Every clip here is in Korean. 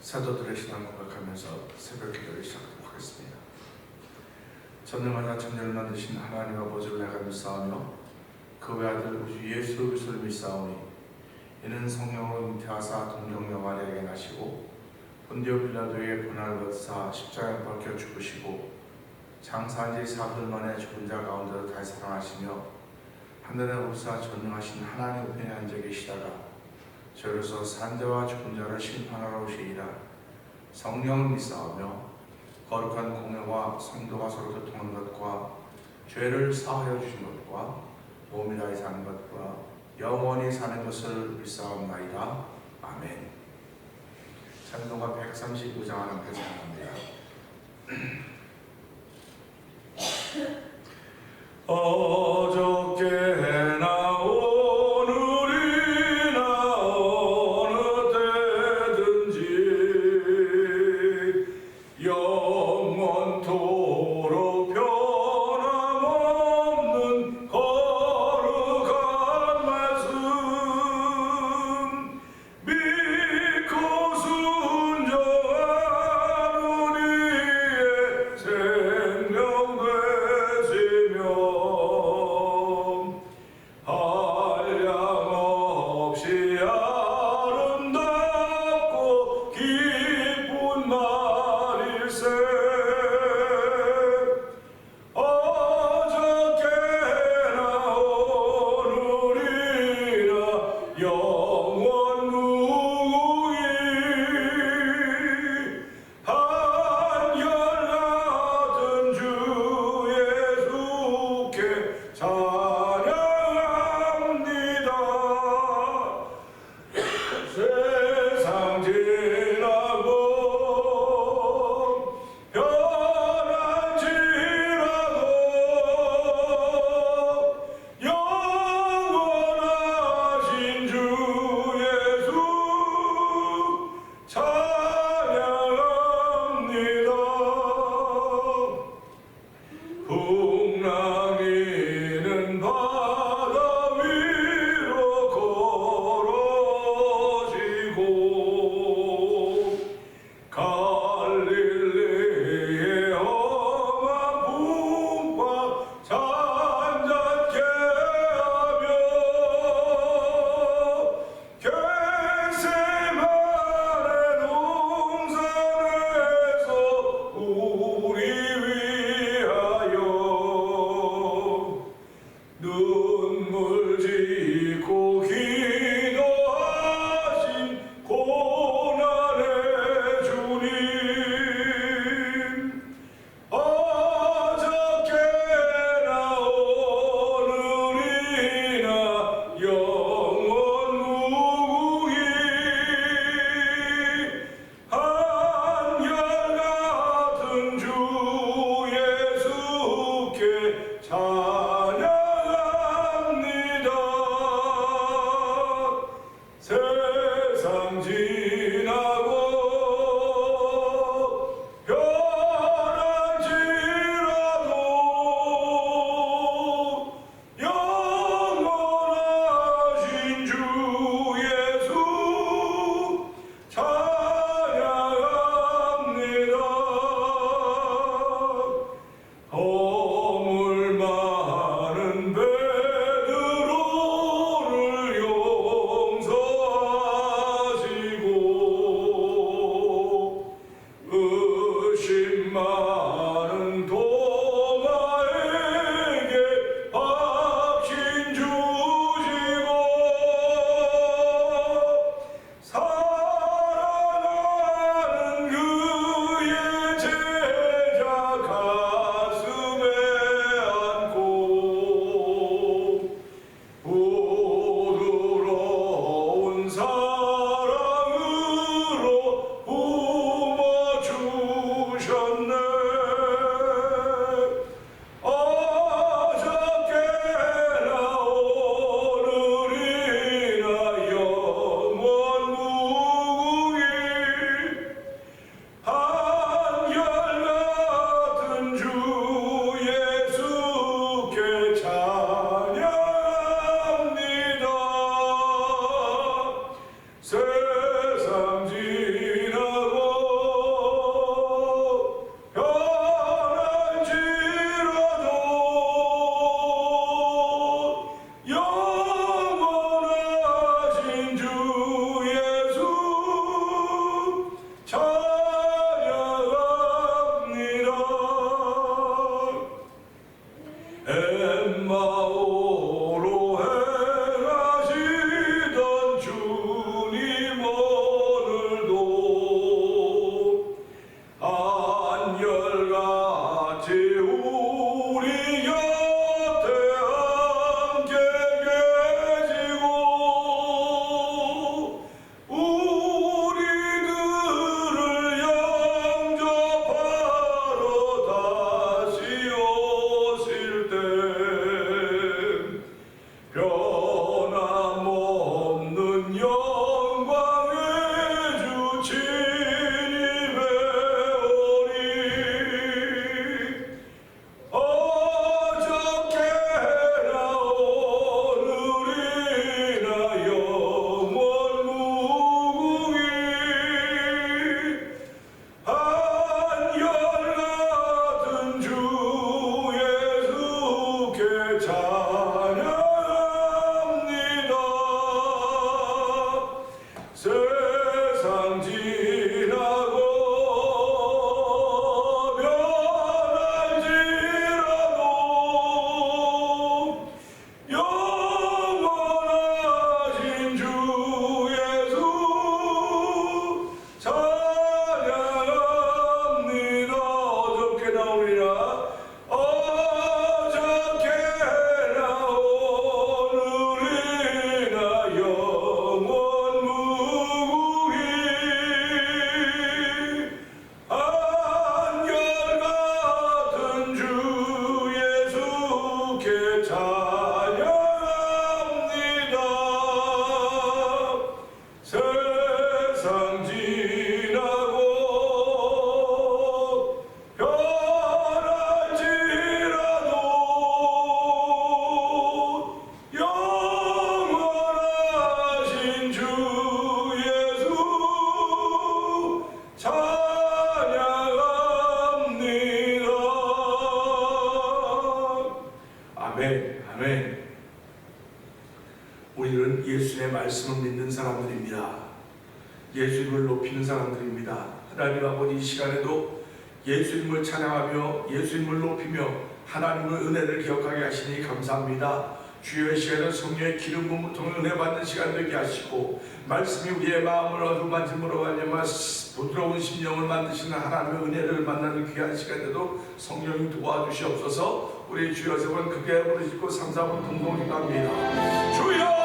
사도들의 신앙 고백하면서 새벽 기도를 시작하도록 하겠습니다. 전능하사 천지를 만드신 하나님 아버지를 내가 믿사오며 그 외아들 우주 예수 그리스도를 믿사오니 이는 성령으로 잉태하사 동정녀 마리아에게 나시고 본디오 빌라도의 고난을 받으사 십자가에 박혀 죽으시고 장사한 지 사흘 만에 죽은 자 가운데로 다시 살아나시며 하늘에 오르사 전능하신 하나님 우편에 앉아 계시다가 저로서 산자와 죽은 자를 심판하러 오시리라. 성령을 믿사오며 거룩한 공회와 성도가 서로 교통하는 것과 죄를 사하여 주신 것과 몸이 다히 사는 것과 영원히 사는 것을 믿사옵나이다. 아멘. 찬송가 139장 함께 찬양합니다. 어저께나 오늘이나 어느 때든지 영원토록 변함없는 거룩한 말씀 믿고 순종한 우리의 생명 되시며 한량없이 아름답고 기쁜 날일세. 어저께나 오늘이나 영원 무궁히 한결같은 주 예수께 찬양합니다. 세상 지나고 변한지라도 영원하신 주 예수 찬양합니다. 풍랑이는 바다 위로 걸어지고 갈릴리의 험한 풍파 잔잔케 하며 겟세마네 동산에서 우리 위하여 눈물 짓고 기도하신 고난의 주님, 어저께나 오늘이나 영원 무궁히 한결같은 주 예수께 찬양합니다. 세상 지나고 변한지라도 영원하신 주 예수 찬양합니다. 허물 많은 베드로를 용서하시고 지나고 변할지라도 영원하신 주 예수 찬양합니다. 아멘. 아멘. 우리는 예수의 말씀을 믿는 사람들입니다. 예수님을 높이는 사람들입니다. 하나님 아버지, 이 시간에도 예수님을 찬양하며 예수님을 높이며 하나님의 은혜를 기억하게 하시니 감사합니다. 주여, 이 시간에 성령의 기름 부음을 통해 은혜 받는 시간 되게 하시고, 말씀이 우리의 마음을 어루만짐으로 말미암아 부드러운 심령을 만드시는 하나님의 은혜를 만나는 귀한 시간에도 성령이 도와주시옵소서. 우리 주여 세 번 크게 부르시고 3, 4분 동동 기도합니다. 주여!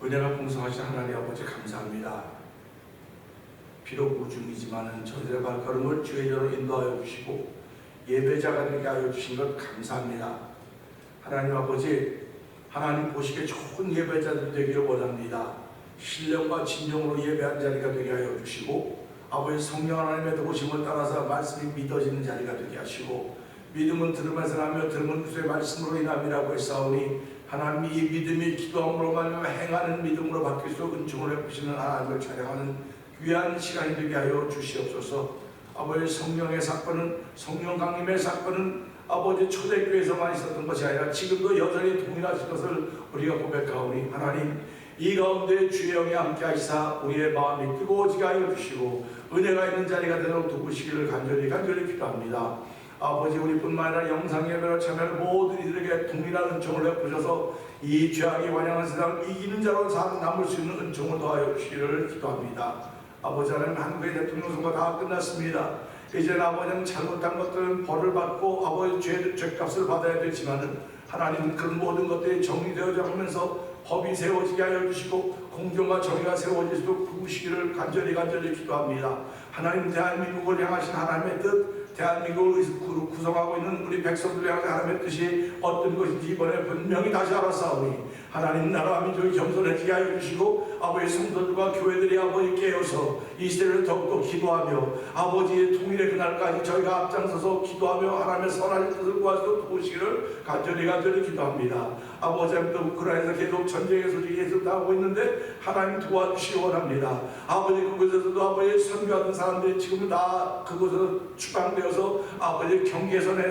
은혜가 풍성하신 하나님 아버지, 감사합니다. 비록 우중이지만 저희들의 발걸음을 주의 전으로 인도하여 주시고 예배자가 되게 하여 주신 것 감사합니다. 하나님 아버지, 하나님 보시기에 좋은 예배자들 되기를 원합니다. 신령과 진정으로 예배한 자리가 되게 하여 주시고, 아버지 성령 하나님의 도우심을 따라서 말씀이 믿어지는 자리가 되게 하시고, 믿음은 들음에서 나며 들음은 주의 말씀으로 인함이라고 했사오니, 하나님이 이 믿음이 기도함으로 말미암아 행하는 믿음으로 바뀔 수 은총을 베푸시는 하나님을 찬양하는 귀한 시간이 되게 하여 주시옵소서. 아버지, 성령의 사건은, 성령 강림의 사건은 아버지 초대교회에서만 있었던 것이 아니라 지금도 여전히 동일하신 것을 우리가 고백하오니, 하나님 이 가운데 주의 영이 함께 하시사 우리의 마음이 뜨거워지게 하여 주시고 은혜가 있는 자리가 되도록 도우시기를 간절히 기도합니다. 아버지, 우리뿐만 아니라 영상 예배를 참여하는 모든 이들에게 동일한 은총을 베푸셔서 이 죄악이 완영한 세상을 이기는 자로 남을 수 있는 은총을 더하여 주시기를 기도합니다. 아버지 하나님, 한국의 대통령 선거 다 끝났습니다. 이제는 아버지는 잘못한 것들은 벌을 받고 아버지 죄값을 받아야 되지만은, 하나님 그런 모든 것들이 정리되어져 가면서 법이 세워지게 하여 주시고 공정과 정의가 세워질 수 있도록 부으시기를 간절히 기도합니다. 하나님, 대한민국을 향하신 하나님의 뜻, 대한민국을 구성하고 있는 우리 백성들을 향한 하나님의 뜻이 어떤 것인지 이번에 분명히 다시 알았사오니, 하나님 나라와 민족이 겸손해지게 하여 주시고 아버지 성도들과 교회들이 아버지 깨어서 이 시대를 더욱더 기도하며 아버지의 통일의 그날까지 저희가 앞장서서 기도하며 하나님의 선한 뜻을 구하시도록 도우시기를 간절히 기도합니다. 아버지 또 우크라이나에서 계속 전쟁의 소식이 계속 나오고 있는데 하나님 도와주시기 원합니다. 아버지 그곳에서도 아버지 선교하던 사람들이 지금은 다 그곳에서 추방되어서 아버지 경계선에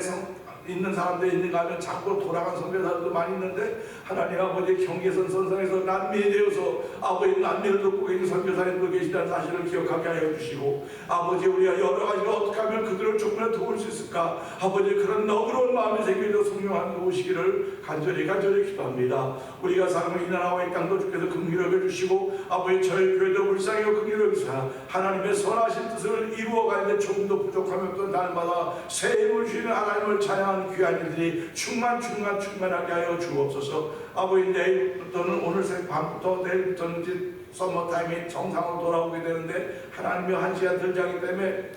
있는 사람들이 있는가 하면 자꾸 돌아간 선교사들도 많이 있는데 하나님 아버지 경계선 선상에서 난민이 되어서 아버지 난민을 돕고 계신 선교사님도 계시다는 사실을 기억하게 하여 주시고 아버지 우리가 여러 가지로 어떻게 하면 그들을 조금이라도 도울 수 있을까 아버지 그런 너그러운 마음이 생기도 성령하나님 오시기를 간절히 기도합니다. 우리가 사는 이 나라와 이 땅도 주께서 긍휼히 여겨주시고 아버지 저희 교회도 불쌍히 긍휼히 여기사 하나님의 선하신 뜻을 이루어가는데 조금도 부족함이 없던 날마다 새 힘을 주시는 하나님을 찬양하는 귀한 일들이 충만하게 하여 주옵소서. 아버지 내일부터는 오늘 밤부터 내일부터는 서머타임이 정상으로 돌아오게 되는데 하나님의 한 시간 들자기 때문에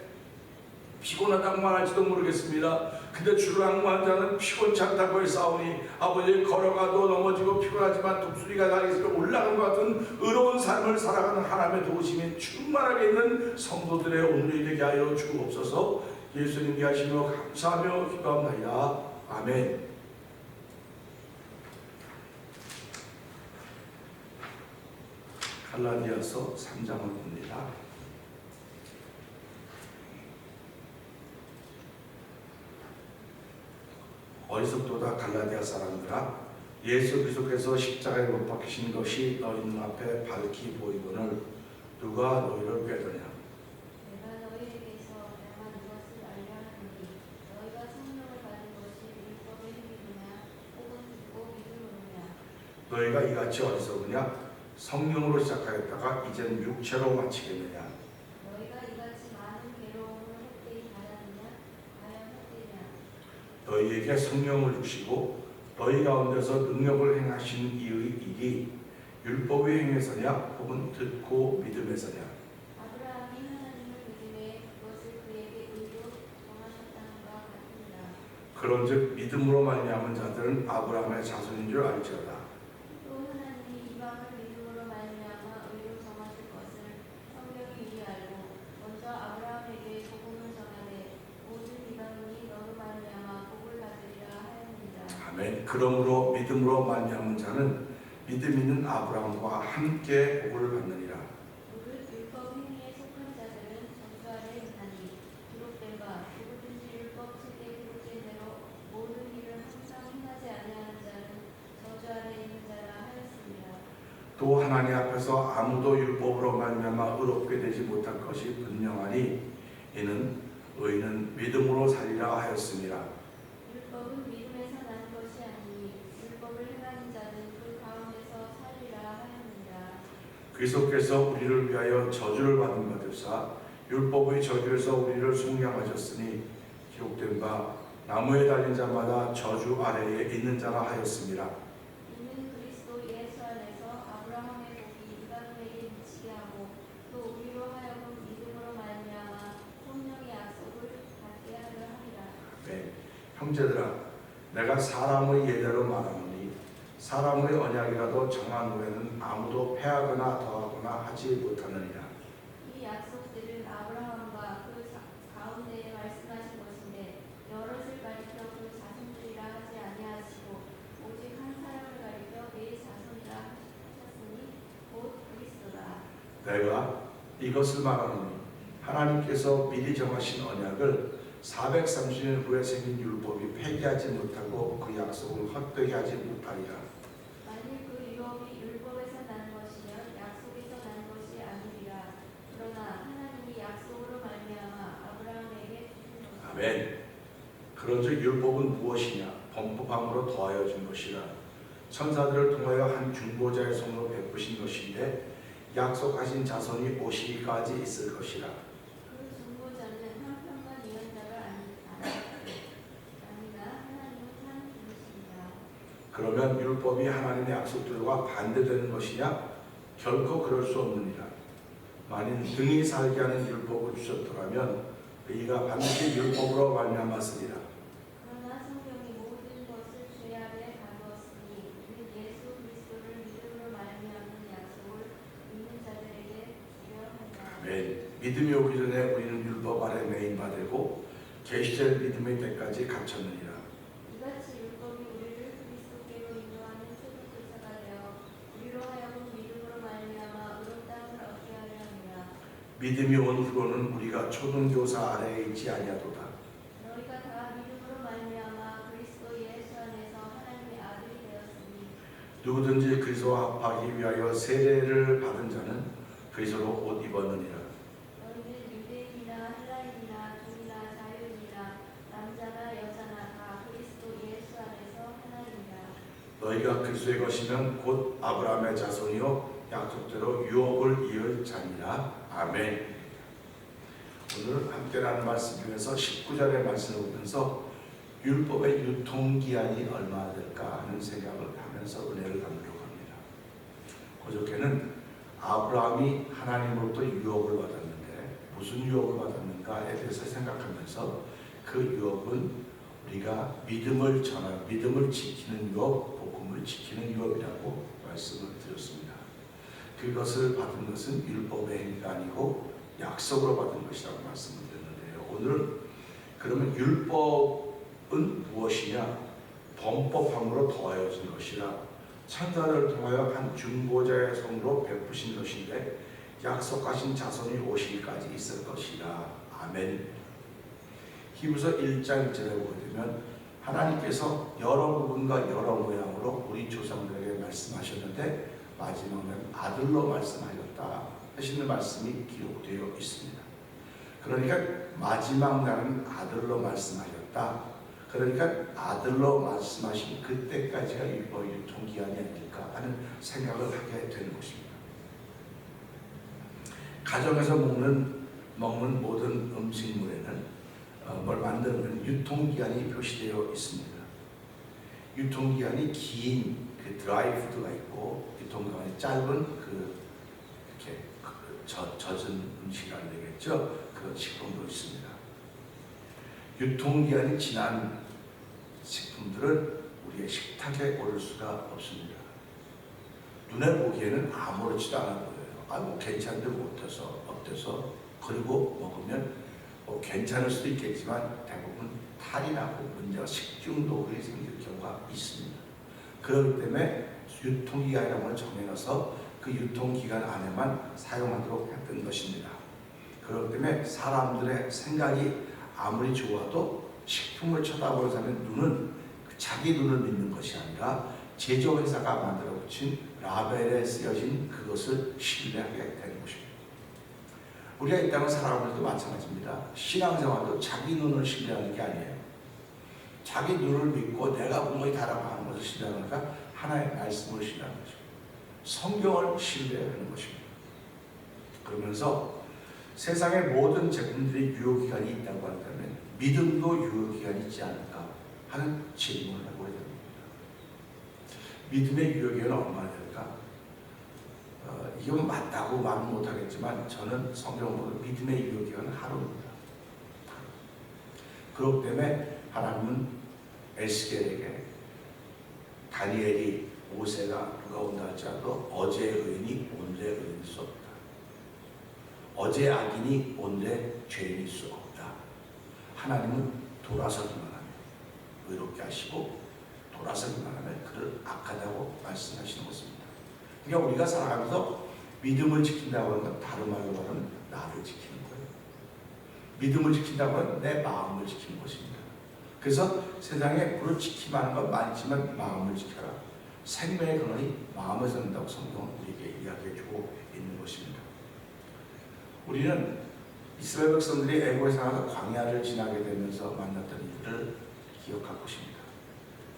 피곤하다고만 할지도 모르겠습니다. 근데 주를 앙모한 자는 피곤치 않다고 싸우니 아버지 걸어가도 넘어지고 피곤하지만 독수리가 날개에서 올라간 것 같은 의로운 삶을 살아가는 하나님의 도우심이 충만하게 있는 성도들의 오늘이 되게 하여 주옵소서. 예수님께 하시며 감사하며 기도합니다. 아멘. 갈라디아서 3장을 봅니다. 어리석도다 갈라디아 사람들아 예수 그리스도께서 십자가에 못 박히신 것이 너희 눈앞에 밝히 보이거늘 누가 너희를 꾀더냐. 내가 너희에게서 다만 이것을 알려 하노니 너희가 성령을 받은 것이 율법의 힘이느냐 혹은 듣고 믿음으로냐. 너희가 이같이 어리석으냐 성령으로 시작하였다가 이제는 육체로 마치겠느냐. 너희가 이같이 많은 괴로움을 헛되이 받았느냐 과연 헛되냐. 너희에게 성령을 주시고 너희 가운데서 능력을 행하신 이의 일이 율법의 행위에서냐 혹은 듣고 믿음에서냐. 아브라함이 하나님을 믿음에 그것을 그에게 의로 정하셨다는 바 같으니라. 그런즉 믿음으로 말미암은 자들은 아브라함의 자손인 줄 알지어다. 또 하나님이 이방을 믿음으로 말미암아 의로 정하실 것을 성경이 이리 알고 먼저 아브라함에게 복음을 전하되 모든 이방인이 너로 말미암아 복을 받으리라 하였느니라. 아멘. 그러므로 믿음으로 말미암은 자는 믿음 있는 아브라함과 함께 복을 받느니라. 무릇 율법 행위에 속한 자들은 저주 아래 있나니 기록된 바 누구든지 율법 책에 기록된 대로 모든 일을 항상 행하지 아니하는 자는 저주 아래 있는 자라 하였습니다. 또 하나님 앞에서 아무도 율법으로 말미암아 의롭게 되지 못할 것이 분명하니 이는 의인은 믿음으로 살리라 하였습니다. 율법은 믿음에서 난 것이 아니니 율법을 행하는 자는 그 가운데서 살리라 하였느니라. 그리스도께서 우리를 위하여 저주를 받은 바 되사 율법의 저주에서 우리를 속량하셨으니 기록된 바 나무에 달린 자마다 저주 아래에 있는 자라 하였습니다. 이는 그리스도 예수 안에서 아브라함의 복이 이방인에게 미치게 하고 또 우리로 하여금 믿음으로 말미암아 성령의 약속을 받게 하려 함이라. 네. 형제들아 내가 사람의 예대로 말하노니 사람의 언약이라도 정한 후에는 아무도 패하거나 더하거나 하지 못하느니라. 이 약속들은 아브라함과 그 가운데에 말씀하신 것인데 여럿을 가리켜 그 자손들이라 하지 아니하시고 오직 한 사람을 가리켜 네 자손이라 하셨으니 곧 그리스도라. 내가 이것을 말하노니 하나님께서 미리 정하신 언약을 430년 후에 생긴 율법이 폐기하지 못하고 그 약속을 헛되게 하지 못하리라. 만일 그 유업이 율법에서 난 것이면 약속에서 난 것이 아니리라. 그러나 하나님이 약속으로 말미암아 아브라함에게 주신 것이라. 아멘. 그런즉 율법은 무엇이냐? 범법함으로 더하여 준 것이라. 천사들을 통하여 한 중보자의 손으로 베푸신 것인데 약속하신 자손이 오시기까지 있을 것이라. 그 중보자는 한평간 예언자가 아니라 하나님은 한 분이십니다. 그러면 율법이 하나님의 약속들과 반대되는 것이냐? 결코 그럴 수 없느니라. 만일 등이 살게 하는 율법을 주셨더라면 의가 반드시 율법으로 말미암았으리라. 그러나 성경이 모든 것을 죄 아래 가두었으니 이는 예수 그리스도를 믿음으로 말미암는 약속을 믿는 자들에게 주려 한다. 아멘. 믿음이 오기 전에 우리는 율법 아래 매인 바 되고 계시될 믿음의 때까지 갇혔느니라. 이같이 율법이 우리를 그리스도께로 인도하는 믿음이 온 후로는 우리가 초등교사 아래에 있지 아니하도다. 너희가 다 믿음으로 말미암아 그리스도 예수 안에서 하나님의 아들이 되었으니 누구든지 그리스도와 합하기 위하여 세례를 받은 자는 그리스도로 옷 입었느니라. 너희는 유대인이나 헬라인이나 종이나 자유인이나 남자나 여자나 다 그리스도 예수 안에서 하나이니라. 너희가 그리스도의 것이면 곧 아브라함의 자손이요 약속대로 유업을 이을 자니라. 아멘. 오늘 함께 나눈 말씀 중에서 19절의 말씀을 보면서 율법의 유통기한이 얼마나 될까 하는 생각을 하면서 은혜를 나누려고 합니다. 그저께는 아브라함이 하나님으로부터 유업을 받았는데 무슨 유업을 받았는가에 대해서 생각하면서 그 유업은 우리가 믿음을 전하는, 믿음을 지키는 유업, 복음을 지키는 유업이라고 말씀을 드렸습니다. 그것을 받은 것은 율법의 행위가 아니고 약속으로 받은 것이라고 말씀을 드렸는데요. 오늘 그러면 율법은 무엇이냐? 범법함으로 더하여진 것이라 천사를 통하여 한 중보자의 성으로 베푸신 것인데 약속하신 자손이 오시기까지 있을 것이라. 아멘. 히브리서 1장 1절에 보게 되면 하나님께서 여러 부분과 여러 모양으로 우리 조상들에게 말씀하셨는데 마지막은 아들로 말씀하셨다 하시는 말씀이 기록되어 있습니다. 그러니까 마지막 날은 아들로 말씀하셨다. 그러니까 아들로 말씀하신 그때까지가 율법의 유통기한이 아닐까 하는 생각을 하게 되는 것입니다. 가정에서 먹는 모든 음식물에는 뭘 만드는 유통기한이 표시되어 있습니다. 유통기한이 긴 그 드라이푸드가 있고 유통기한이 짧은 이렇게 젖은 음식이라는 얘기겠죠. 그런 식품도 있습니다. 유통기한이 지난 식품들은 우리의 식탁에 오를 수가 없습니다. 눈에 보기에는 아무렇지도 않아 보여요. 뭐 괜찮은데 어때서 그리고 먹으면 괜찮을 수도 있겠지만 대부분 탈이 나고 문제가 식중독이 생길 경우가 있습니다. 그렇기 때문에 유통기한이라는 걸 정해놔서 그 유통기간 안에만 사용하도록 했던 것입니다. 그렇기 때문에 사람들의 생각이 아무리 좋아도 식품을 쳐다보는 사람의 눈은 자기 눈을 믿는 것이 아니라 제조회사가 만들어 붙인 라벨에 쓰여진 그것을 신뢰하게 되는 것입니다. 우리가 이 땅을 살아가는 것도 마찬가지입니다. 신앙생활도 자기 눈을 신뢰하는 게 아니에요. 자기 눈을 믿고 내가 분명히 달아가는 것을 신뢰하니까 하나의 말씀을 신뢰하는 것입니다. 성경을 신뢰하는 것입니다. 그러면서 세상의 모든 제품들이 유효기간이 있다고 한다면 믿음도 유효기간이 있지 않을까 하는 질문을 하고 됩니다. 믿음의 유효기간은 얼마나 될까? 이건 맞다고 말은 못하겠지만 저는 성경으로 믿음의 유효기간은 하루입니다. 그렇기 때문에 하나님은 에스겔에게 다니엘이 모세가 누가 온다 할지라도 어제의 의인이 오늘의 의인일 수 없다. 어제의 악인이 오늘의 죄인일 수 없다. 하나님은 돌아서기만 하면 의롭게 하시고 돌아서기만 하면 그를 악하다고 말씀하시는 것입니다. 그러니까 우리가 살아가면서 믿음을 지킨다고 하는 건 다른 말로 말하면 나를 지키는 거예요. 믿음을 지킨다고 하는 내 마음을 지키는 것입니다. 그래서 세상에 불을 지키면 건 많지만 마음을 지켜라. 생명의 근원이 마음에서 난다고 성경은 우리에게 이야기해주고 있는 것입니다. 우리는 이스라엘 백성들이 애굽에서 나와서 광야를 지나게 되면서 만났던 이들을 기억할 것입니다.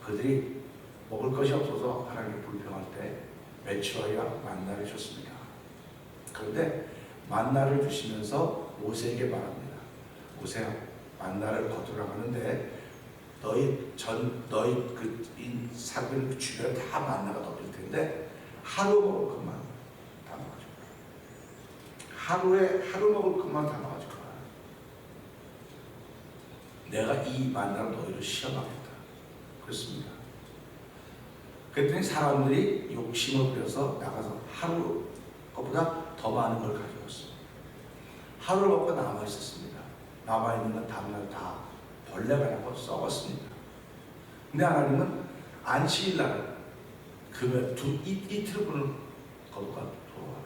그들이 먹을 것이 없어서 하나님께 불평할 때 메추라야 만나를 줬습니다. 그런데 만나를 주시면서 모세에게 말합니다. 모세야, 만나를 거두라 하는데 너희 그 사람 주변에 다 만나가 덮일 텐데 하루 먹을 것만 담아가지고 하루 먹을 것만 담아가지고 내가 이 만나를 너희를 시험하겠다. 그렇습니다. 그랬더니 사람들이 욕심을 부려서 나가서 하루 것보다 더 많은 걸 가져왔어요. 하루를 먹고 남아있었습니다. 남아있는 건 다음날 다 벌레가 나고 썩었습니다. 근데 하나님은 안식일날 금요일 이틀을 보는 것과 돌아와라.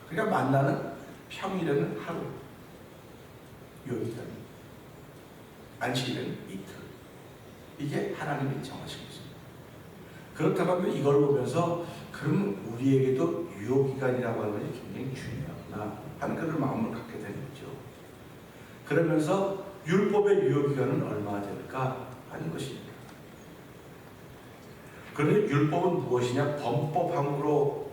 그러니까 만나는 평일에는 하루, 요일은 안식일은 이틀. 이게 하나님이 정하신 것입니다. 그렇다고 하면 이걸 보면서 그럼 우리에게도 유효기간이라고 하는 것이 굉장히 중요하구나 하는 그런 마음을 갖게 되는 거죠. 그러면서 율법의 유효기간은 얼마나 될까 하는 것입니다. 그런데 율법은 무엇이냐? 범법함으로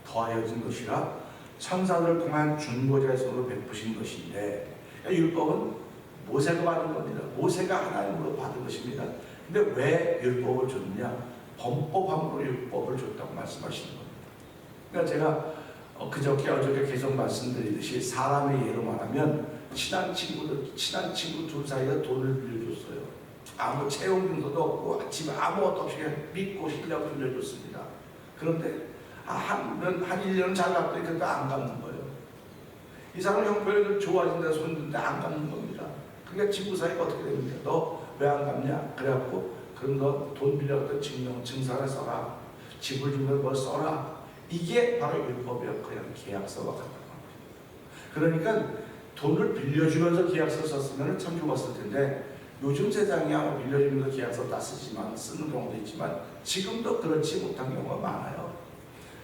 더하여진 것이라 천사들 통한 중보자의 손으로 베푸신 것인데, 율법은 모세가 받은 겁니다. 모세가 하나님으로 받은 것입니다. 근데 왜 율법을 줬느냐? 범법함으로 율법을 줬다고 말씀하시는 겁니다. 그러니까 제가 그저께 어저께 계속 말씀드리듯이 사람의 예로 말하면 친한 친구 둘 사이에 돈을 빌려줬어요. 아무 채용 증서도 없고 집에 아무것도 없이 믿고 신뢰하고 빌려줬습니다. 그런데 한 1년은 잘 갚더니 그래도 안 갚는 거예요. 이 사람 형편이 좋아진다 손는데 안 갚는 겁니다. 그러니까 친구 사이가 어떻게 됩니까? 너 왜 안 갚냐? 그래갖고 그럼 너 돈 빌려갔던 증서를 써라. 집을 주면 뭘 써라. 이게 바로 율법이에요. 그냥 계약서와 같은 겁니다. 그러니까 돈을 빌려주면서 계약서 썼으면 참 좋았을 텐데, 요즘 세상이야 빌려주면서 계약서 다 쓰는 경우도 있지만 지금도 그렇지 못한 경우가 많아요.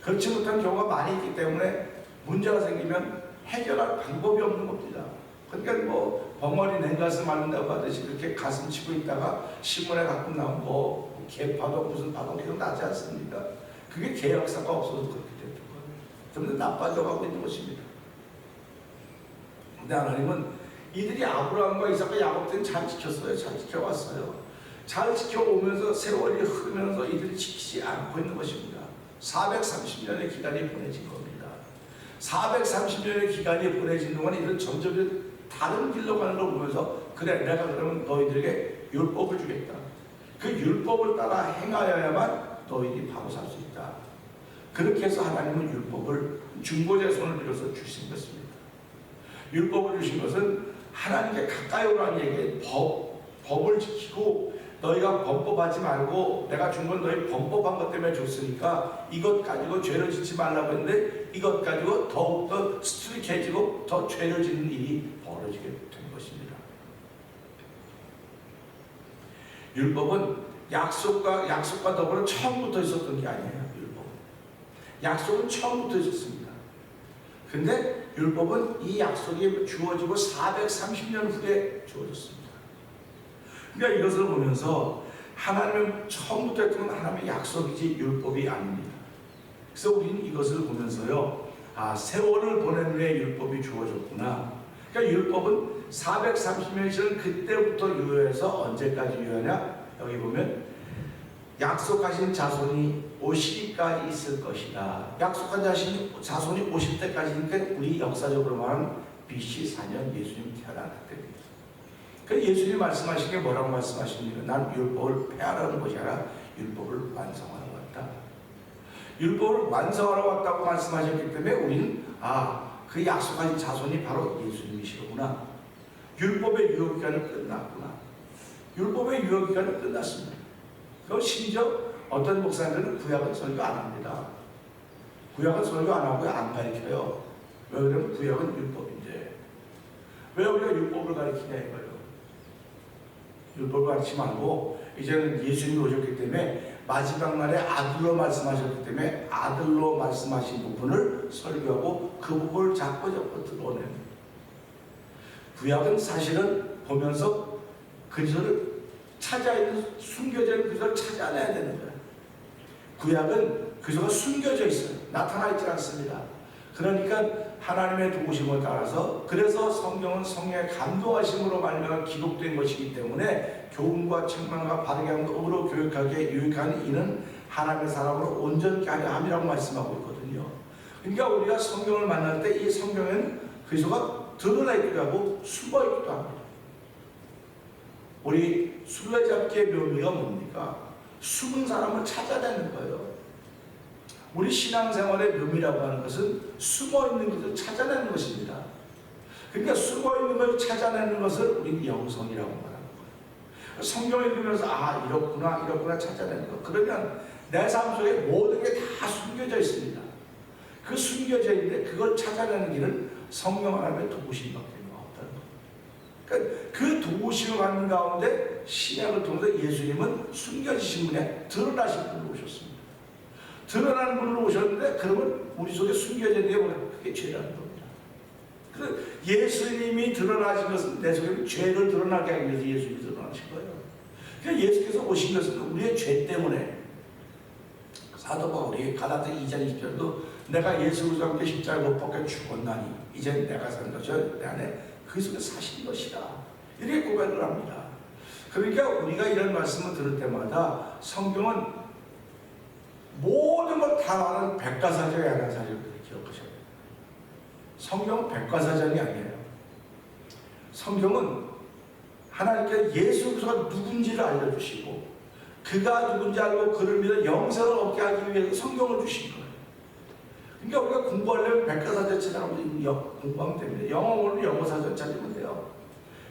그렇지 못한 경우가 많이 있기 때문에 문제가 생기면 해결할 방법이 없는 겁니다. 그러니까 뭐 벙어리 냉가슴 앓는다고 하듯이 그렇게 가슴 치고 있다가 신문에 가끔 나온 뭐 개파동 무슨 파동 계속 나지 않습니까? 그게 계약서가 없어서 그렇게 됐던 거예요. 좀 더 나빠져가고 있는 것입니다. 근데 하나님은 이들이 아브라함과 이삭과 야곱 때는 잘 지켰어요. 잘 지켜왔어요. 잘 지켜오면서 세월이 흐르면서 이들이 지키지 않고 있는 것입니다. 430년의 기간이 보내진 겁니다. 430년의 기간이 보내진 동안 이들은 점점 다른 길로 가는 걸 보면서, 그래 내가 그러면 너희들에게 율법을 주겠다. 그 율법을 따라 행하여야만 너희들이 바로 살 수 있다. 그렇게 해서 하나님은 율법을 중보자의 손을 빌어서 주신 것입니다. 율법을 주신 것은 하나님께 가까이 오라는 얘기에 법을 지키고, 너희가 범법하지 말고 내가 준 건 너희 범법한 것 때문에 줬으니까 이것 가지고 죄를 짓지 말라고 했는데 이것 가지고 더욱더 스트릭해지고 더 죄를 짓는 일이 벌어지게 된 것입니다. 율법은 약속과 더불어 처음부터 있었던 게 아니에요. 율법은 약속은 처음부터 있었습니다. 근데 율법은 이 약속이 주어지고 430년 후에 주어졌습니다. 그러니까 이것을 보면서 하나님은 처음부터 했던 건 하나님의 약속이지 율법이 아닙니다. 그래서 우리는 이것을 보면서요, 세월을 보낸 후에 율법이 주어졌구나. 그러니까 율법은 430년이 지난 그때부터 유효해서 언제까지 유효하냐? 여기 보면 약속하신 자손이 오시기까지 있을 것이다. 약속한 자손이 오실 때까지니까 우리 역사적으로 말하면 BC 4년 예수님 태어난 그때입니다. 그 예수님 말씀하신 게 뭐라고 말씀하십니까? 난 율법을 폐하라는 것이 아니라 율법을 완성하러 왔다. 율법을 완성하러 왔다고 말씀하셨기 때문에 우리는 그 약속하신 자손이 바로 예수님이시구나. 율법의 유효기간은 끝났구나. 율법의 유효기간은 끝났습니다. 그 심지어 어떤 목사님들은 구약은 설교 안 합니다. 구약은 설교 안 하고 안 가르쳐요. 왜 그러면 구약은 율법인데 왜 우리가 율법을 가르치냐 이거예요. 율법을 가르치지 말고 이제는 예수님이 오셨기 때문에 마지막 날에 아들로 말씀하셨기 때문에 아들로 말씀하신 부분을 설교하고 그 부분을 잡고 드러내는. 구약은 사실은 보면서 그리스도를 찾아야 있는, 숨겨져 있는 그리스도를 찾아내야 되는 거예요. 구약은 그리스도가 숨겨져 있어요. 나타나 있지 않습니다. 그러니까 하나님의 도우심을 따라서, 그래서 성경은 성령의 감동하심으로 말미암아 기록된 것이기 때문에 교훈과 책망과 바르게 함으로 교육하게 유익한 이는 하나님의 사람으로 온전케 하려 함이라고 말씀하고 있거든요. 그러니까 우리가 성경을 만날 때 이 성경에는 그리스도가 드러나 있기도 하고 숨어 있기도 합니다. 우리 술래잡기의 묘미가 뭡니까? 숨은 사람을 찾아내는 거예요. 우리 신앙생활의 묘미라고 하는 것은 숨어있는 것을 찾아내는 것입니다. 그러니까 숨어있는 것을 찾아내는 것을 우리는 영성이라고 말하는 거예요. 성경을 읽으면서 이렇구나 찾아내는 것. 그러면 내 삶 속에 모든 게 다 숨겨져 있습니다. 그 숨겨져 있는데 그걸 찾아내는 길은 성령 하나님의 도우심밖에 없다는 거예요. 그러니까 그 도우심을 받는 가운데 신약을 통해서 예수님은 숨겨지신 분이 드러나신 분으로 오셨습니다. 드러나는 분으로 오셨는데 그러면 우리 속에 숨겨져 있는 게 뭐냐? 그게 죄라는 겁니다. 그래서 예수님이 드러나신 것은 내 속에 죄를 드러나게 하기 위해서 예수님이 드러나신 거예요. 그러니까 예수께서 오신 것은 우리의 죄 때문에. 사도 바울이 가라데 2장 20절도 내가 예수 그리스도와 함께 십자가에 못 박혀 죽었나니 이제 내가 사는 것이 내 안에 그리스도가 사신 것이다. 이렇게 고백을 합니다. 그러니까 우리가 이런 말씀을 들을 때마다 성경은 모든 걸 다 아는 백과사전이 아닌 사실을 기억하셔야 돼요. 성경은 백과사전이 아니에요. 성경은 하나님께 예수 그리스도가 누군지를 알려주시고 그가 누군지 알고 그를 믿어 영생을 얻게 하기 위해서 성경을 주신 거예요. 그러니까 우리가 공부하려면 백과사전 찾아가면 공부하면 됩니다. 영어로는 영어사전 찾으면 돼요.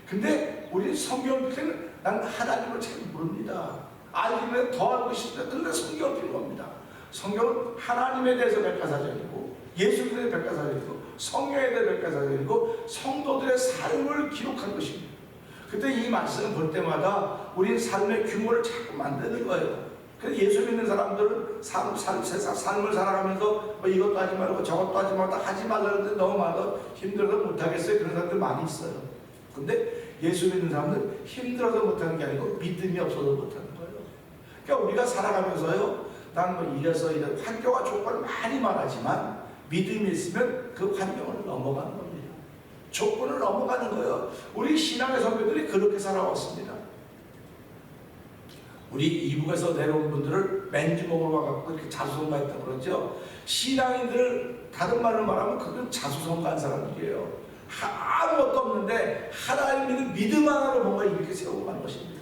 근데 우리 성경을 필 때는 난 하나님을 잘 모릅니다. 알기는 더 알고 싶다. 근데 성경을 필요합니다. 성경은 하나님에 대해서 백과사전이고 예수 그리스도의 백과사전이고 성령에 대해 백과사전이고 성도들의 삶을 기록한 것입니다. 그때 이 말씀을 볼 때마다 우리는 삶의 규모를 자꾸 만드는 거예요. 그래서 예수 믿는 사람들은 삶을 살아가면서 뭐 이것도 하지 말고 저것도 하지 말고 하지 말라는데 너무 많아서 힘들어서 못하겠어요. 그런 사람들 많이 있어요. 근데 예수 믿는 사람들은 힘들어서 못하는 게 아니고 믿음이 없어서 못하는 거예요. 그러니까 우리가 살아가면서요, 난 뭐 이래서 환경과 조건이 많이 말하지만 믿음이 있으면 그 환경을 넘어가는 겁니다. 조건을 넘어가는 거예요. 우리 신앙의 선배들이 그렇게 살아왔습니다. 우리 이북에서 내려온 분들을 맨주먹으로 와갖고 이렇게 자수성가했다고 그러죠. 신앙인들 다른 말로 말하면 그건 자수성가한 사람들이에요. 아무것도 없는데 하나님 믿는 믿음 하나로 뭔가 이렇게 세우고 가는 것입니다.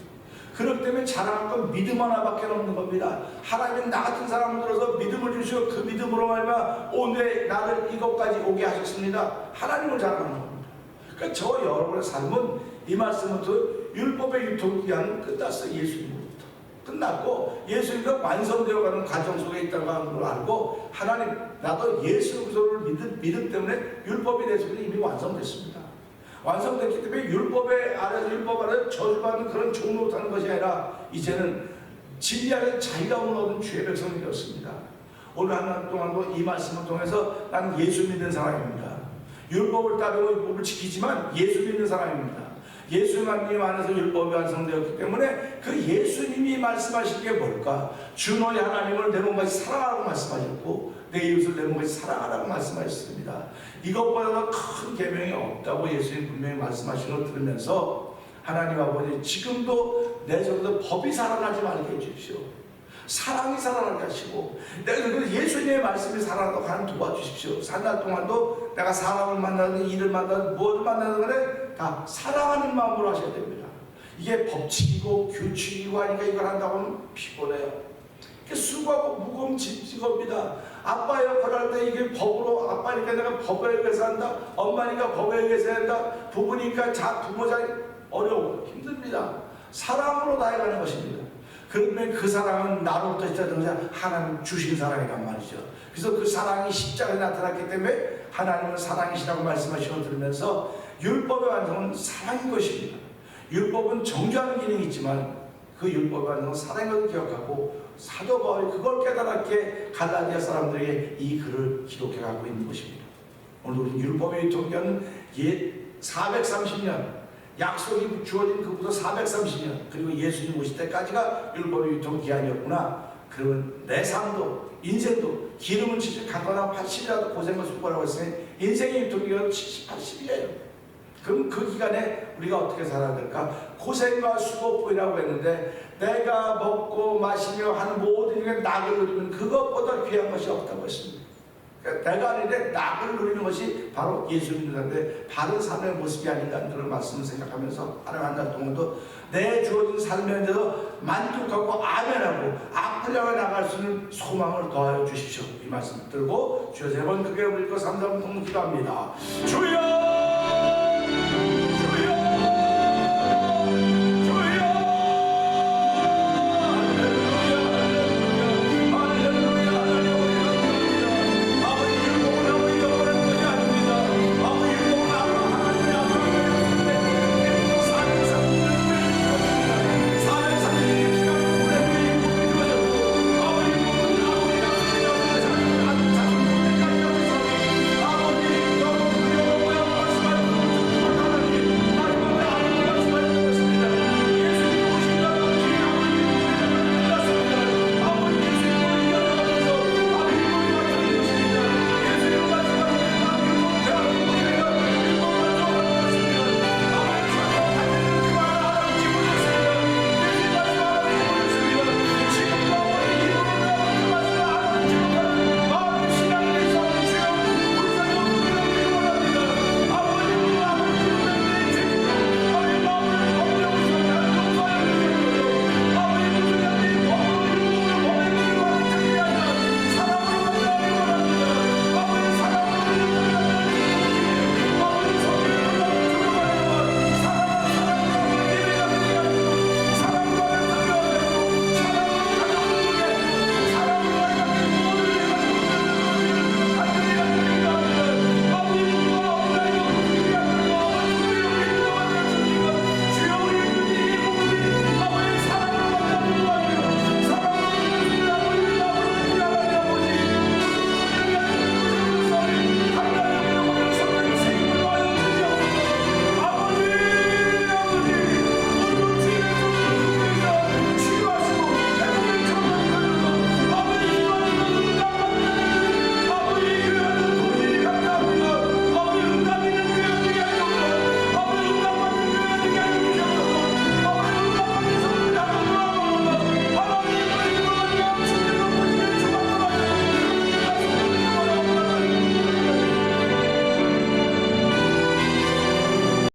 그렇기 때문에 자랑할 건 믿음 하나밖에 없는 겁니다. 하나님은 나 같은 사람을 들어서 믿음을 주시고 그 믿음으로 말미암아 오늘 나를 이것까지 오게 하셨습니다. 하나님을 자랑하는 겁니다. 그러니까 저 여러분의 삶은 이 말씀부터 율법의 유통기한은 끝났어요. 예수님으로부터 끝났고 예수님과 완성되어가는 과정 속에 있다는 걸 알고 하나님 나도 예수 그리스도를 믿음 때문에 율법이 내 속에 이미 완성됐습니다. 완성됐기 때문에 율법 아래 저주받는 그런 종로 타는 것이 아니라 이제는 진리 안에 자유함을 얻은 주의 백성이 되었습니다. 오늘 한 날 동안도 이 말씀을 통해서 나는 예수 믿는 사람입니다. 율법을 따르고 율법을 지키지만 예수 믿는 사람입니다. 예수님 안에서 율법이 완성되었기 때문에 그 예수님이 말씀하신 게 뭘까? 주 너희 하나님을 내 몸같이 사랑하라고 말씀하셨고 내 이웃을 내 몸같이 사랑하라고 말씀하셨습니다. 이것보다 큰 계명이 없다고 예수님 분명히 말씀하신 걸 들으면서 하나님 아버지 지금도 내 속에서 법이 살아나지 말게 해주십시오. 사랑이 살아나게 하시고 내가 예수님의 말씀이 살아나도록 하는 도와주십시오. 산날 동안도 내가 사람을 만나든 일을 만나든 무엇을 만나든 간에 다 사랑하는 마음으로 하셔야 됩니다. 이게 법칙이고 규칙이고 하니까 이걸 한다고 하면 피곤해요. 수고하고 무거운 직업입니다. 아빠 역할을 할 때 이게 법으로 아빠니까 내가 법에 의해서 한다. 엄마니까 법에 의해서 한다. 부부니까 부모 자리 어려워 힘듭니다. 사랑으로 나아가는 것입니다. 그러면 그 사랑은 나로부터 시작되는 하나님 주신 사랑이란 말이죠. 그래서 그 사랑이 십자가에 나타났기 때문에 하나님은 사랑이시라고 말씀하시고 들으면서 율법의 완성은 사랑인 것입니다. 율법은 정죄하는 기능이 있지만 그 율법의 완성은 사랑인 것을 기억하고 사도 바울이 그걸 깨달았기에 갈라디아 사람들에게 이 글을 기록해 가고 있는 것입니다. 오늘 우리 율법의 유통기한은 430년 약속이 주어진 그부터 430년 그리고 예수님 오실 때까지가 율법의 유통기한이었구나. 그러면 내 삶도 인생도 기름은 70, 강건한 80이라도 고생과 수고라고 했으니 인생의 유통기한은 70, 80이에요. 그럼 그 기간에 우리가 어떻게 살아야 될까? 고생과 수고뿐이라고 했는데 내가 먹고 마시며 하는 모든 일에 낙을 누리면 그것보다 귀한 것이 없다고 했습니다. 내가 아닌데 낙을 누리는 것이 바로 예수 믿는 사람들의 바른 삶의 모습이 아닌가 하는 그런 말씀을 생각하면서 하루 한 달 동안도 내 주어진 삶에 대해서 만족하고 아멘하고 앞으로 나갈 수 있는 소망을 더하여 주십시오. 이 말씀 들고 주여 세 번 크게 울리고 3번 통로 기도합니다. 주여